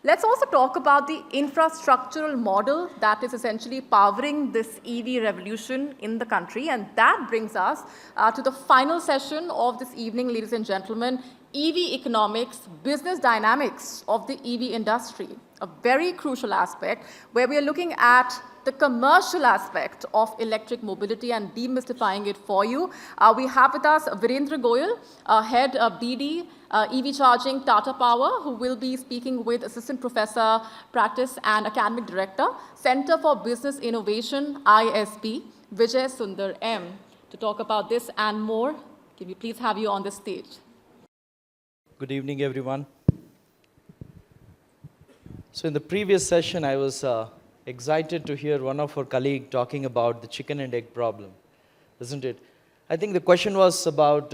Let's also talk about the infrastructural model that is essentially powering this EV revolution in the country. And that brings us to the final session of this evening, ladies and gentlemen, EV economics, business dynamics of the EV industry, a very crucial aspect where we are looking at the commercial aspect of electric mobility and demystifying it for you. We have with us Virendra Goyal, Head of BD, EV Charging, Tata Power, who will be speaking with Assistant Professor, Practice and Academic Director, Center for Business Innovation, ISB, Vijaya Sunder, M, to talk about this and more. Can we please have you on the stage? Good evening, everyone. So in the previous session, I was excited to hear one of our colleagues talking about the chicken and egg problem, isn't it? I think the question was about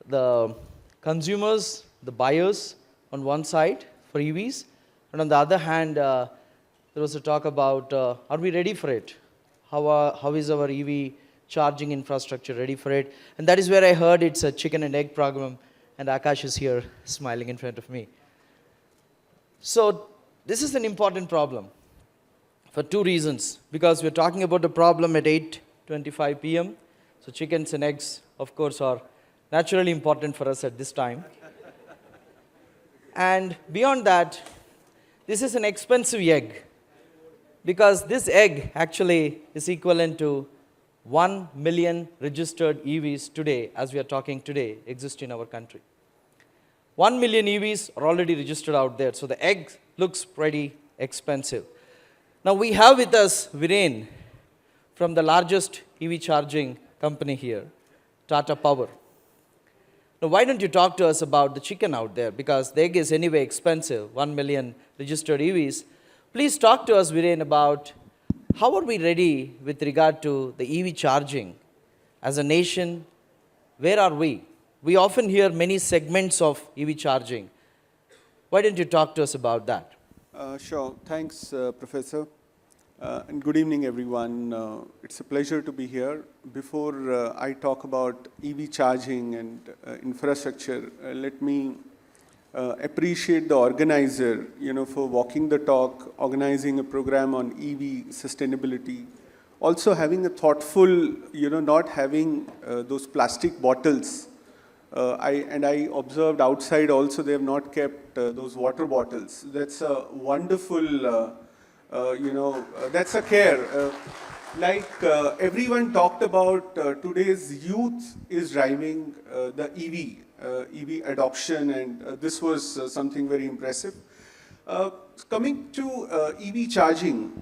the consumers, the buyers on one side for EVs, and on the other hand, there was a talk about are we ready for it? How is our EV charging infrastructure ready for it? And that is where I heard it's a chicken and egg problem, and Akash is here smiling in front of me. So this is an important problem for two reasons. Because we're talking about a problem at 8:25 p.m. So chickens and eggs, of course, are naturally important for us at this time. And beyond that, this is an expensive egg. Because this egg actually is equivalent to 1 million registered EVs today, as we are talking today, exist in our country. 1 million EVs are already registered out there, so the egg looks pretty expensive. Now we have with us Viren from the largest EV charging company here, Tata Power. Now why don't you talk to us about the chicken out there, because the egg is anyway expensive, 1 million registered EVs. Please talk to us, Viren, about how are we ready with regard to the EV charging as a nation? Where are we? We often hear many segments of EV charging. Why don't you talk to us about that? Sure. Thanks, Professor. And good evening, everyone. It's a pleasure to be here. Before I talk about EV charging and infrastructure, let me appreciate the organizer, for walking the talk, organizing a program on EV sustainability, also having a thoughtful, not having those plastic bottles. I observed outside also they have not kept those water bottles. That's a wonderful, that's a care. Everyone talked about today's youth is driving the EV adoption, and this was something very impressive. Coming to EV charging,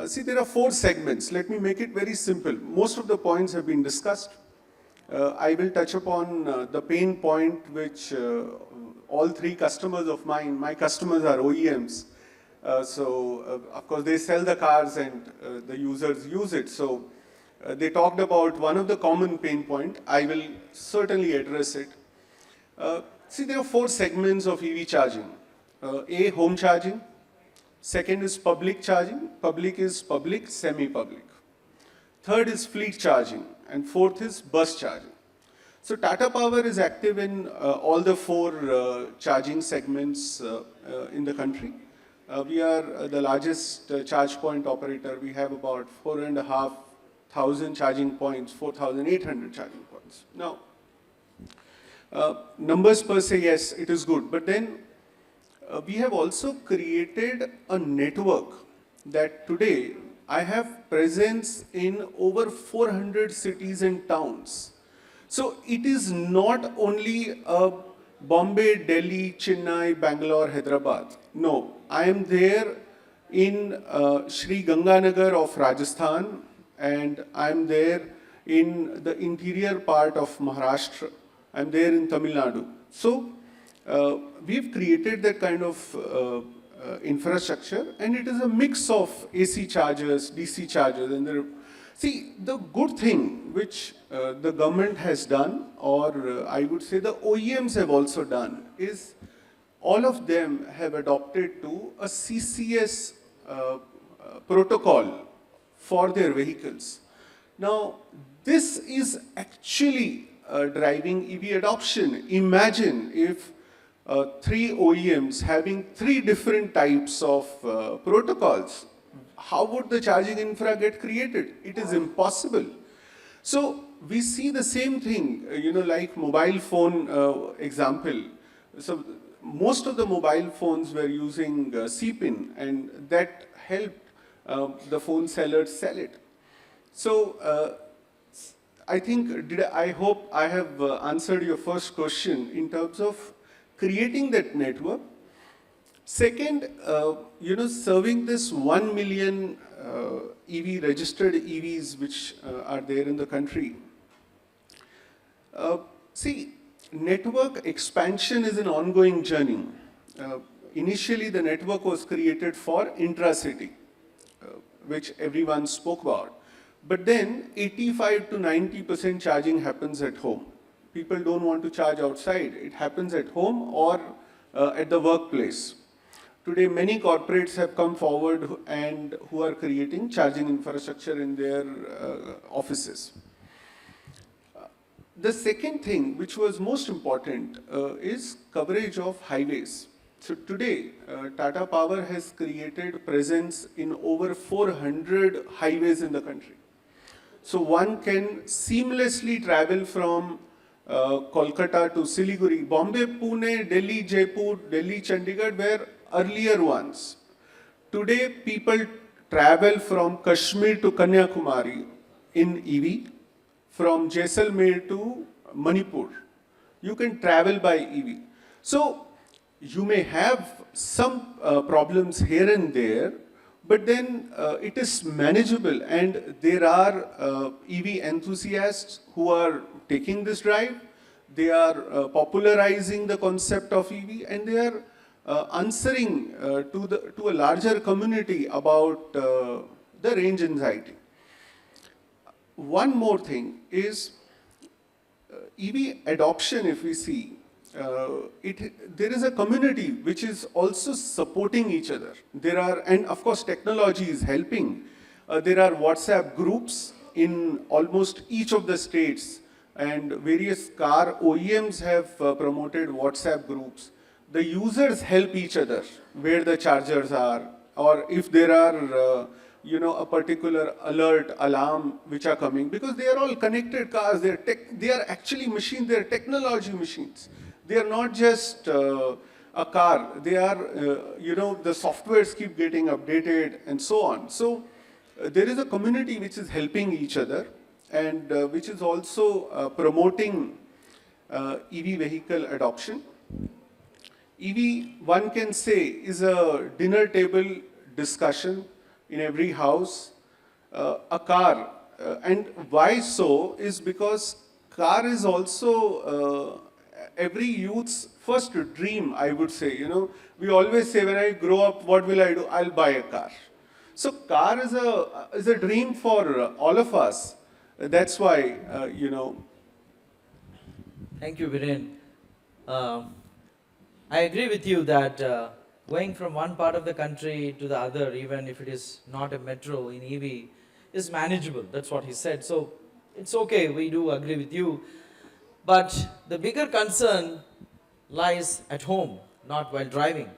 see there are 4 segments. Let me make it very simple. Most of the points have been discussed. I will touch upon the pain point which all 3 customers of mine, my customers are OEMs. Of course, they sell the cars and the users use it. So they talked about one of the common pain point. I will certainly address it. See, there are 4 segments of EV charging. A, home charging. Second is public charging. Public is public, semi-public. Third is fleet charging. And fourth is bus charging. So Tata Power is active in all the 4 charging segments in the country. We are the largest charge point operator. We have about 4,500 charging points, 4,800 charging points. Now, numbers per se, yes, it is good. But then we have also created a network that today I have presence in over 400 cities and towns. So it is not only Bombay, Delhi, Chennai, Bangalore, Hyderabad. No, I am there in Sri Ganganagar of Rajasthan, and I am there in the interior part of Maharashtra. I am there in Tamil Nadu. So we've created that kind of infrastructure, and it is a mix of AC chargers, DC chargers, and see, the good thing which the government has done, or I would say the OEMs have also done, is all of them have adopted to a CCS protocol for their vehicles. Now, this is actually driving EV adoption. Imagine if three OEMs having three different types of protocols, how would the charging infra get created? It is impossible. So we see the same thing, like mobile phone example. So most of the mobile phones were using CPIN, and that helped the phone sellers sell it. So I think, I hope I have answered your first question in terms of creating that network. Second, serving this 1 million registered EVs which are there in the country. See, network expansion is an ongoing journey. Initially, the network was created for intracity, which everyone spoke about. But then 85 to 90% charging happens at home. People don't want to charge outside. It happens at home or at the workplace. Today, many corporates have come forward and who are creating charging infrastructure in their offices. The second thing, which was most important, is coverage of highways. So today, Tata Power has created presence in over 400 highways in the country. So one can seamlessly travel from Kolkata to Siliguri. Bombay, Pune, Delhi, Jaipur, Delhi, Chandigarh were earlier ones. Today, people travel from Kashmir to Kanyakumari in EV, from Jaisalmer to Manipur. You can travel by EV. So you may have some problems here and there, but then it is manageable, and there are EV enthusiasts who are taking this drive. They are popularizing the concept of EV, and they are answering to a larger community about the range anxiety. One more thing is EV adoption. If we see, there is a community which is also supporting each other. And of course technology is helping. There are WhatsApp groups in almost each of the states, and various car OEMs have promoted WhatsApp groups. The users help each other where the chargers are, or if there are a particular alert, alarm which are coming, because they are all connected cars. They are actually machines. They are technology machines. They are not just a car. They are, the softwares keep getting updated and so on. So there is a community which is helping each other, and which is also promoting EV vehicle adoption. EV, one can say, is a dinner table discussion in every house. A car, and why so is because car is also every youth's first dream, I would say. We always say, when I grow up, what will I do? I'll buy a car. So car is a dream for all of us. That's why, Thank you, Viren. I agree with you that going from one part of the country to the other, even if it is not a metro in EV, is manageable. That's what he said. So it's okay, we do agree with you. But the bigger concern lies at home, not while driving.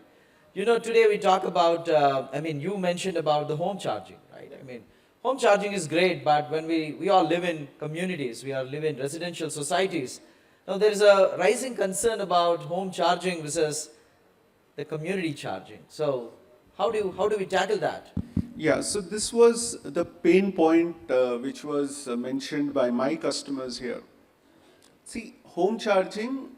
Today we talk about, you mentioned about the home charging, right? Home charging is great, but when we all live in communities, we all live in residential societies. Now there is a rising concern about home charging versus the community charging. So how do we tackle that? yeah, so this was the pain point which was mentioned by my customers here. See, home charging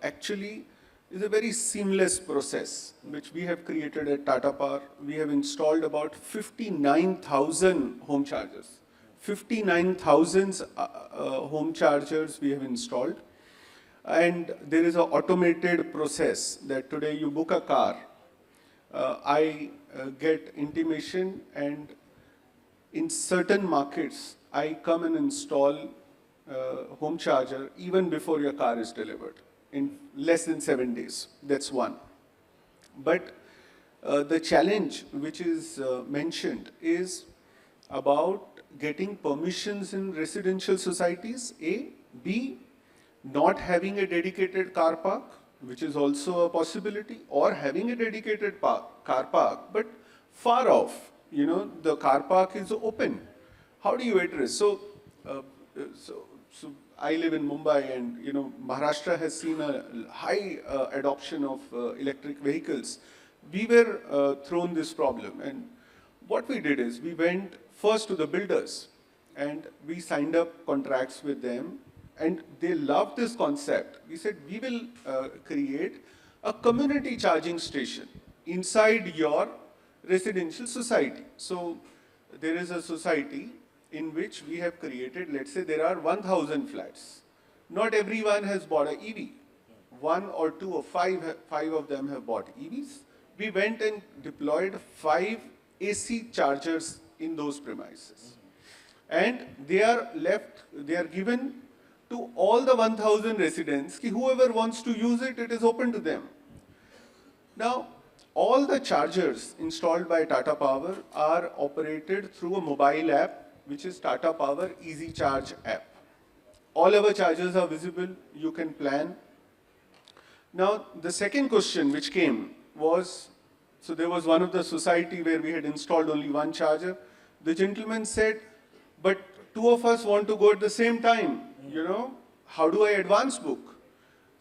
actually is a very seamless process which we have created at Tata Power. We have installed about 59,000 home chargers. 59,000 home chargers we have installed. And there is an automated process that today you book a car, I get intimation, and in certain markets, I come and install home charger even before your car is delivered in less than 7 days. That's one. But the challenge which is mentioned is about getting permissions in residential societies, A. B, not having a dedicated car park, which is also a possibility, or having a dedicated car park, but far off, the car park is open. How do you address? So I live in Mumbai, and Maharashtra has seen a high adoption of electric vehicles. We were thrown this problem, and what we did is we went first to the builders, and we signed up contracts with them, and they loved this concept. We said we will create a community charging station inside your residential society. So there is a society in which we have created, let's say there are 1,000 flats. Not everyone has bought an EV. One or two or five of them have bought EVs. We went and deployed 5 AC chargers in those premises. And they are given to all the 1,000 residents. Whoever wants to use it, it is open to them. Now, all the chargers installed by Tata Power are operated through a mobile app, which is Tata Power Easy Charge app. All our chargers are visible, you can plan. Now, the second question which came was, so there was one of the society where we had installed only one charger. The gentleman said, but 2 of us want to go at the same time, how do I advance book?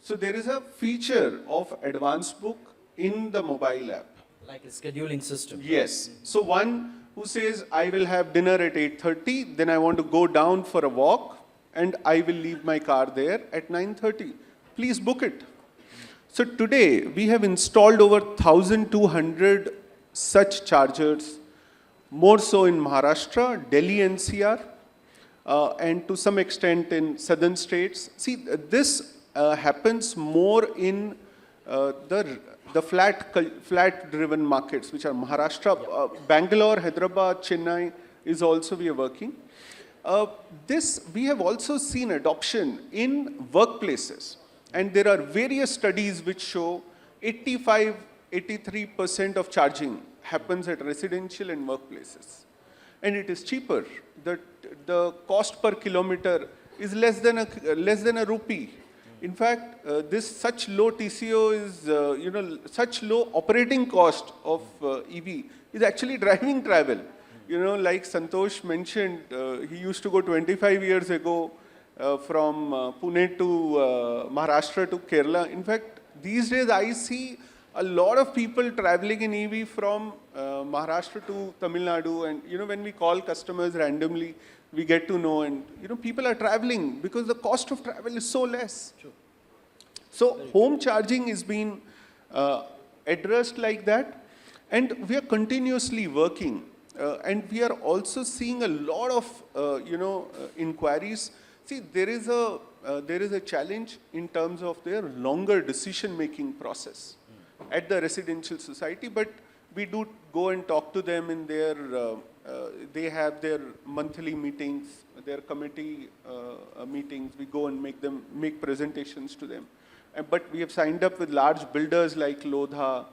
So there is a feature of advance book in the mobile app. Like a scheduling system. Yes. So one who says, I will have dinner at 8:30, then I want to go down for a walk, and I will leave my car there at 9:30. Please book it. So today, we have installed over 1,200 such chargers, more so in Maharashtra, Delhi NCR, and to some extent in southern states. See, this happens more in the flat-driven markets, which are Maharashtra, Bangalore, Hyderabad, Chennai is also we are working. We have also seen adoption in workplaces. And there are various studies which show 83% of charging happens at residential and workplaces. And it is cheaper. The cost per kilometer is less than a rupee. In fact, such low TCO is, such low operating cost of EV is actually driving travel. Like Santosh mentioned, he used to go 25 years ago from Pune to Maharashtra to Kerala. In fact, these days I see a lot of people traveling in EV from Maharashtra to Tamil Nadu, and when we call customers randomly, we get to know, and people are traveling because the cost of travel is so less. True. So home charging is being addressed like that, and we are continuously working, and we are also seeing a lot of inquiries. See, there is a challenge in terms of their longer decision-making process at the residential society, but we do go and talk to them in their, they have their monthly meetings, their committee meetings. We go and make presentations to them. But we have signed up with large builders like Lodha,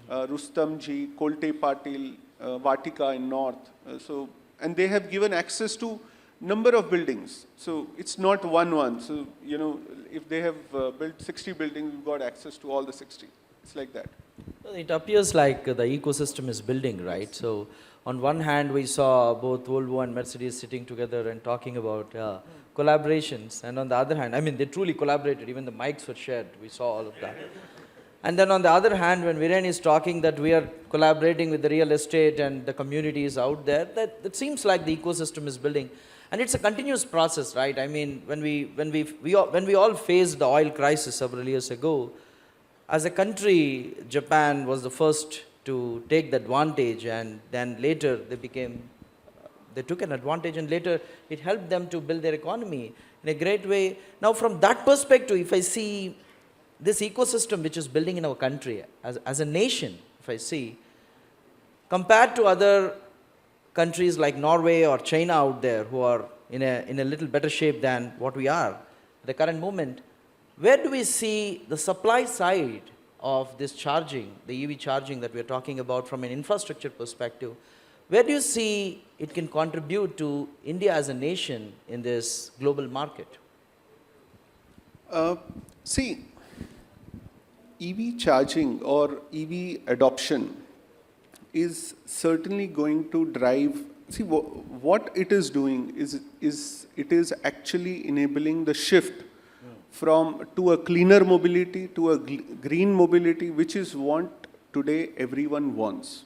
Rustamji, Kolte Patil, Vatika in North. And they have given access to number of buildings. So it's not one. So, if they have built 60 buildings, we've got access to all the 60. It's like that. It appears like the ecosystem is building, right? So on one hand, we saw both Volvo and Mercedes sitting together and talking about collaborations. And on the other hand, I mean, they truly collaborated. Even the mics were shared. We saw all of that. And then on the other hand, when Viren is talking that we are collaborating with the real estate and the communities out there, that seems like the ecosystem is building. And it's a continuous process, right? I mean, when we all faced the oil crisis several years ago, as a country, Japan was the first to take the advantage, and then later they took an advantage, and later it helped them to build their economy in a great way. Now, from that perspective, if I see this ecosystem which is building in our country, as a nation, if I see, compared to other countries like Norway or China out there who are in a little better shape than what we are at the current moment, where do we see the supply side of this charging, the EV charging that we are talking about from an infrastructure perspective? Where do you see it can contribute to India as a nation in this global market? See, EV charging or EV adoption is certainly going to drive, see what it is doing is it is actually enabling the shift to a cleaner mobility, to a green mobility, which is what today everyone wants.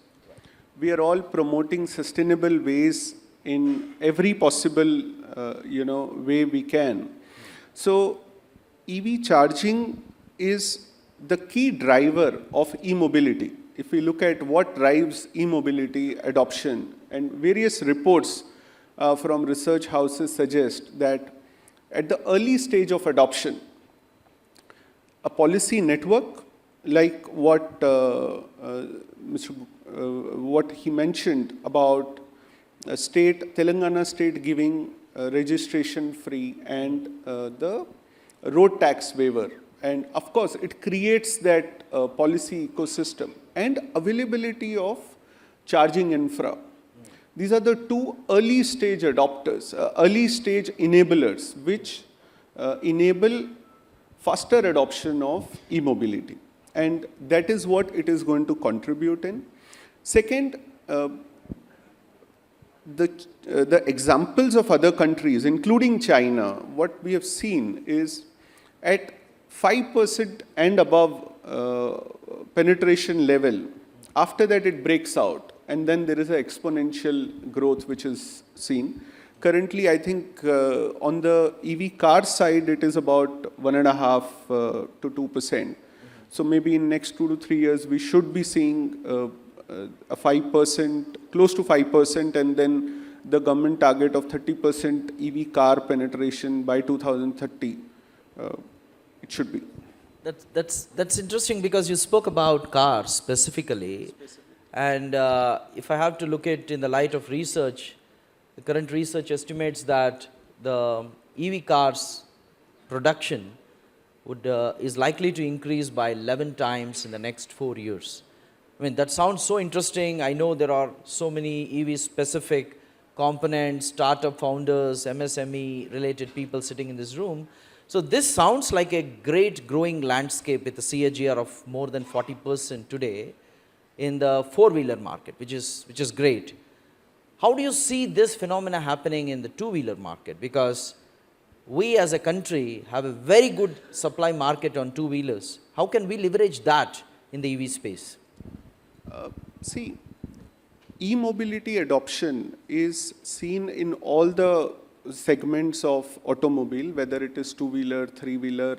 We are all promoting sustainable ways in every possible way we can. So EV charging is the key driver of e-mobility. If we look at what drives e-mobility adoption, and various reports from research houses suggest that at the early stage of adoption, a policy network like what what he mentioned about Telangana state giving registration free and the road tax waiver. And of course, it creates that policy ecosystem and availability of charging infra. These are the two early stage adopters, early stage enablers, which enable faster adoption of e-mobility. And that is what it is going to contribute in. Second, the examples of other countries, including China, what we have seen is at 5% and above penetration level, after that it breaks out, and then there is an exponential growth which is seen. Currently, I think on the EV car side, it is about 1.5% to 2%. So maybe in next 2 to 3 years, we should be seeing a 5%, close to 5%, and then the government target of 30% EV car penetration by 2030. It should be. That's interesting because you spoke about cars specifically. And if I have to look at in the light of research, the current research estimates that the EV cars production is likely to increase by 11 times in the next 4 years. I mean, that sounds so interesting. I know there are so many EV specific components, startup founders, MSME related people sitting in this room. So this sounds like a great growing landscape with a CAGR of more than 40% today in the four-wheeler market, which is great. How do you see this phenomena happening in the two-wheeler market? Because we as a country have a very good supply market on two-wheelers. How can we leverage that in the EV space? See, e-mobility adoption is seen in all the segments of automobile, whether it is two-wheeler, three-wheeler,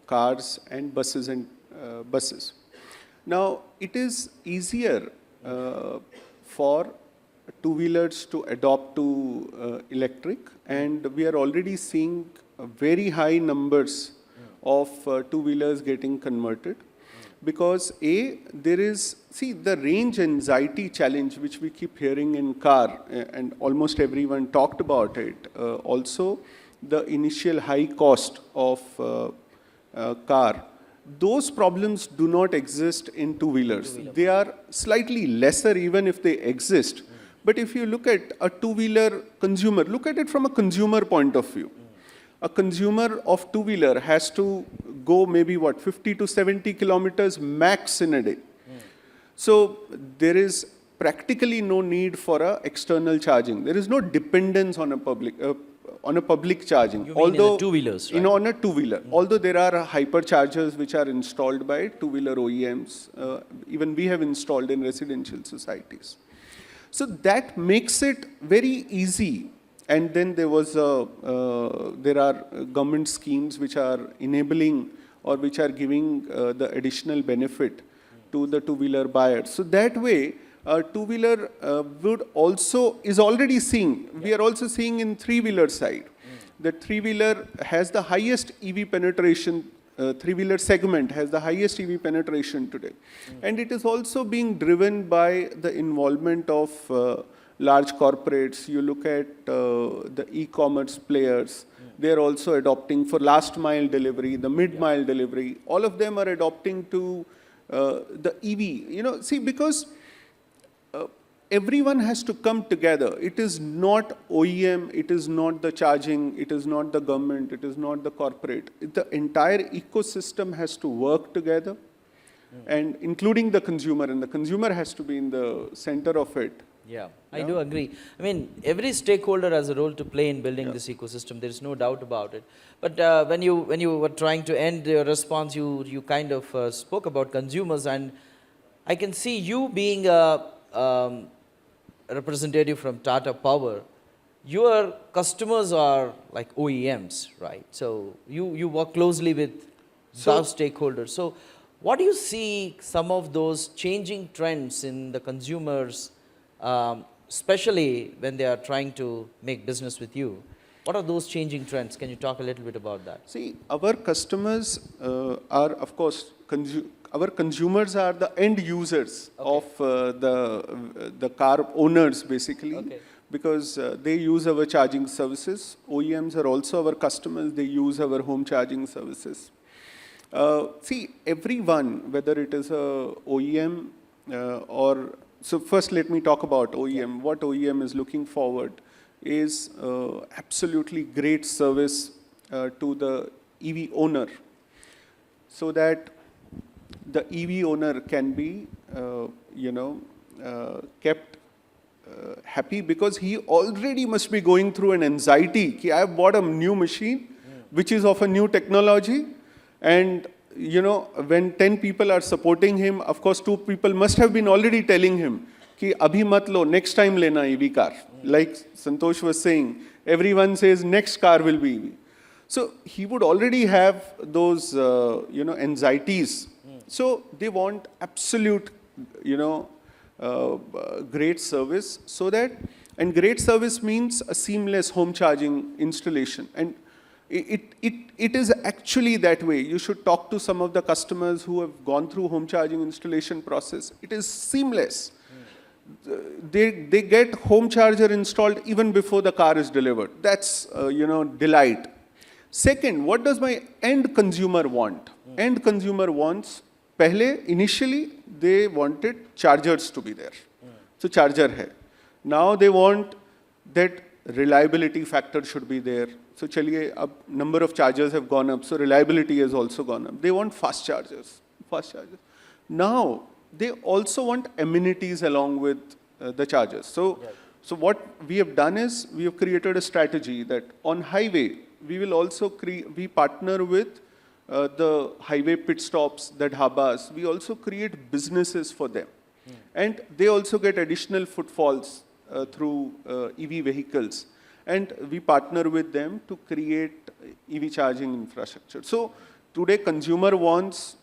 cars and buses. Now, it is easier for two-wheelers to adopt to electric, and we are already seeing very high numbers of two-wheelers getting converted. Because there is, see, the range anxiety challenge which we keep hearing in car, and almost everyone talked about it. Also, the initial high cost of car. Those problems do not exist in two-wheelers. They are slightly lesser even if they exist. But if you look at a two-wheeler consumer, look at it from a consumer point of view. A consumer of two-wheeler has to go maybe 50 to 70 kilometers max in a day. So there is practically no need for a external charging. There is no dependence on a public charging. You mean in the two-wheelers, right? On a two-wheeler. Although there are hyperchargers which are installed by two-wheeler OEMs, even we have installed in residential societies. So that makes it very easy. And then there are government schemes which are enabling or which are giving the additional benefit to the two-wheeler buyers. So that way, two-wheeler is already seeing, we are also seeing in three-wheeler side. The three-wheeler has the highest EV penetration, three-wheeler segment has the highest EV penetration today. And it is also being driven by the involvement of large corporates. You look at the e-commerce players, they're also adopting for last mile delivery, the mid-mile delivery. All of them are adopting to the EV. See, because everyone has to come together. It is not OEM, it is not the charging, it is not the government, it is not the corporate. The entire ecosystem has to work together, and including the consumer, and the consumer has to be in the center of it. Yeah, I do agree. I mean, every stakeholder has a role to play in building this ecosystem. There is no doubt about it. But when you were trying to end your response, you kind of spoke about consumers, and I can see you being a representative from Tata Power. Your customers are like OEMs, right? So you work closely with those stakeholders. So what do you see some of those changing trends in the consumers, especially when they are trying to make business with you? What are those changing trends? Can you talk a little bit about that? See, our customers are, of course, our consumers are the end users of the car owners, basically, because they use our charging services. OEMs are also our customers. They use our home charging services. See, everyone, whether it is a OEM so first let me talk about OEM. What OEM is looking forward is absolutely great service to the EV owner, so that the EV owner can be, kept happy, because he already must be going through an anxiety. Ki I have bought a new machine, which is of a new technology, and when 10 people are supporting him, of course 2 people must have been already telling him ki abhi mat lo, next time lena EV car. Like Santosh was saying, everyone says next car will be EV. So he would already have those anxieties. So they want absolute great service, so that, and great service means a seamless home charging installation. And it is actually that way. You should talk to some of the customers who have gone through home charging installation process. It is seamless. They get home charger installed even before the car is delivered. That's delight. Second, what does my end consumer want? End consumer wants, initially they wanted chargers to be there. So charger hai. Now they want that reliability factor should be there. So chaliye, number of chargers have gone up, so reliability has also gone up. They want fast chargers. Now they also want amenities along with the chargers. So what we have done is, we have created a strategy that on highway, we will also we partner with the highway pit stops, the dhabas. We also create businesses for them. And they also get additional footfalls through EV vehicles. And we partner with them to create EV charging infrastructure. So today consumer wants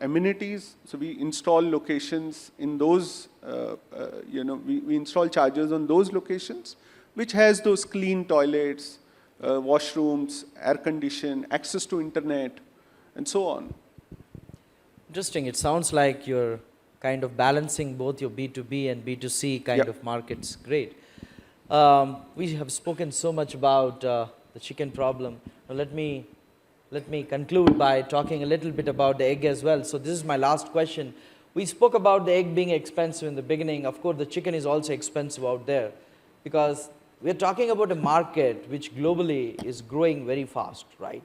amenities, so we install locations in those, we install chargers on those locations, which has those clean toilets, washrooms, air condition, access to internet, and so on. Interesting. It sounds like you're kind of balancing both your B2B and B2C kind of markets. Great. We have spoken so much about the chicken problem. Now let me conclude by talking a little bit about the egg as well. So this is my last question. We spoke about the egg being expensive in the beginning. Of course, the chicken is also expensive out there, because we're talking about a market which globally is growing very fast, right?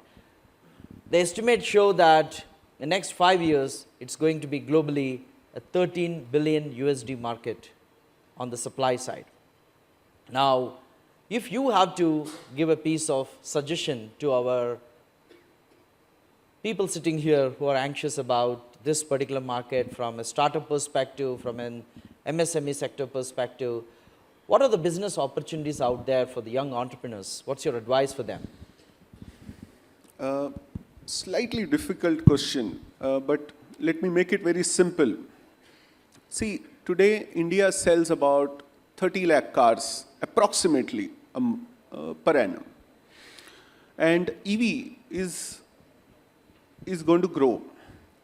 The estimates show that in the next 5 years, it's going to be globally a 13 billion USD market on the supply side. Now, if you have to give a piece of suggestion to our people sitting here who are anxious about this particular market from a startup perspective, from an MSME sector perspective, what are the business opportunities out there for the young entrepreneurs? What's your advice for them? Slightly difficult question, but let me make it very simple. See, today India sells about 30 lakh cars approximately per annum. And EV is going to grow.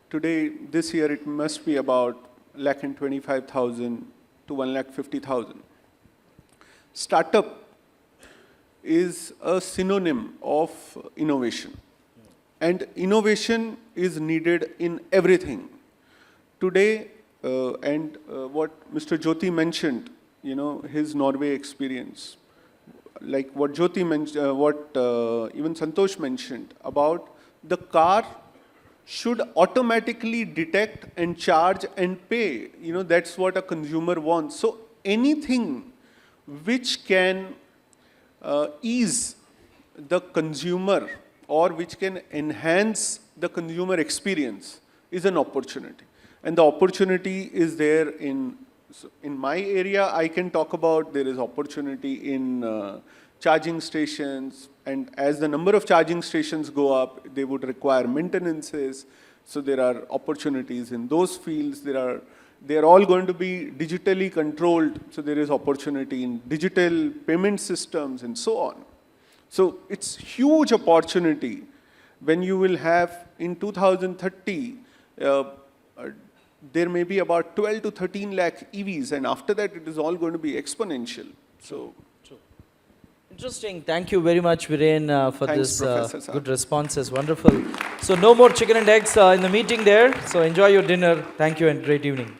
Today, this year, it must be about 1,25,000 to 1,50,000. Startup is a synonym of innovation. And innovation is needed in everything. Today, what Mr. Jyoti mentioned, his Norway experience, like what Jyoti mentioned, even Santosh mentioned about the car should automatically detect and charge and pay. That's what a consumer wants. So anything which can ease the consumer or which can enhance the consumer experience is an opportunity. And the opportunity is there in my area. I can talk about there is opportunity in charging stations, and as the number of charging stations go up, they would require maintenances. So there are opportunities in those fields. They are all going to be digitally controlled. So there is opportunity in digital payment systems and so on. So it's huge opportunity when you will have in 2030, there may be about 12 to 13 lakh EVs, and after that it is all going to be exponential. So. Interesting. Thank you very much, Viren, for Thanks, this good responses. Wonderful. So no more chicken and eggs in the meeting there. So enjoy your dinner. Thank you and great evening.